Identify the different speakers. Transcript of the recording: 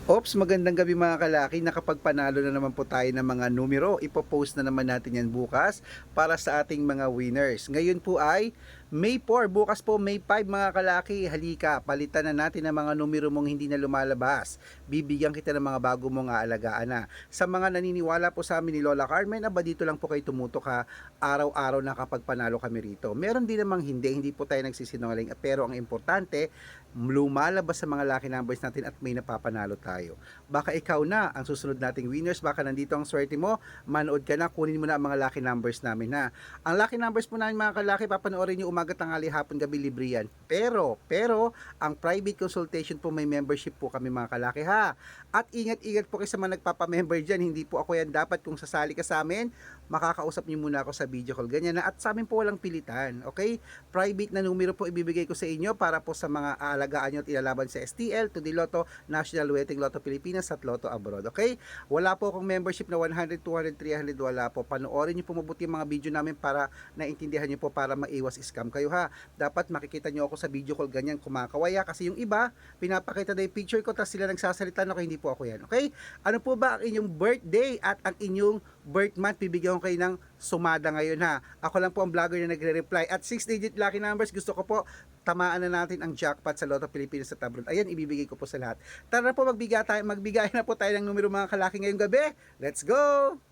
Speaker 1: Ops, magandang gabi mga kalaki. Nakapagpanalo na naman po tayo ng mga numero. Ipopost na naman natin yan bukas para sa ating mga winners. Ngayon po ay May 4, bukas po May 5 mga kalaki. Halika, palitan na natin ang mga numero mong hindi na lumalabas. Bibigyan kita ng mga bago mong aalagaan na. Sa mga naniniwala po sa amin ni Lola Carmen, aba dito lang po kayo tumutok ha. Araw-araw na kapag panalo kami rito. Meron din namang hindi po tayo nagsisinungaling. Pero ang importante, lumalabas sa mga lucky numbers natin at may napapanalo tayo. Baka ikaw na ang susunod nating winners, baka nandito ang swerte mo, manood ka na, kunin mo na ang mga lucky numbers namin na. Ang lucky numbers po namin mga kalaki, papanoorin nyo umaga, tanghali, hapon, gabi, libre yan. Pero, ang private consultation po may membership po kami mga kalaki ha. At ingat-ingat po kayo sa mga nagpapamember dyan, hindi po ako yan dapat kung sasali ka sa amin, makakausap nyo muna ako sa video call, ganyan na. At sa amin po walang pilitan, okay? Private na numero po ibibigay ko sa inyo para po sa mga alagaan nyo at ilalaban sa STL, to the Lotto, National Wedding Lotto Pilipinas at Lotto Abroad. Okay? Wala po akong membership na 100, 200, 300, wala po. Panoorin niyo po mabuti yung mga video namin para naintindihan niyo po para maiwas scam kayo ha. Dapat makikita niyo ako sa video call ganyan kumakawaya kasi yung iba, pinapakita na yung picture ko tapos sila nagsasalita na hindi po ako yan. Okay? Ano po ba ang inyong birthday at ang inyong birth month? Bibigyan ko kayo ng sumada ngayon ha. Ako lang po ang vlogger na nagre-reply. At 6-digit lucky numbers, gusto ko po tamaan na natin ang jackpot sa Lotto Pilipinas at Abroad. Ayan, ibibigay ko po sa lahat. Tara po, magbigay na po tayo ng numero mga kalaki ngayong gabi. Let's go!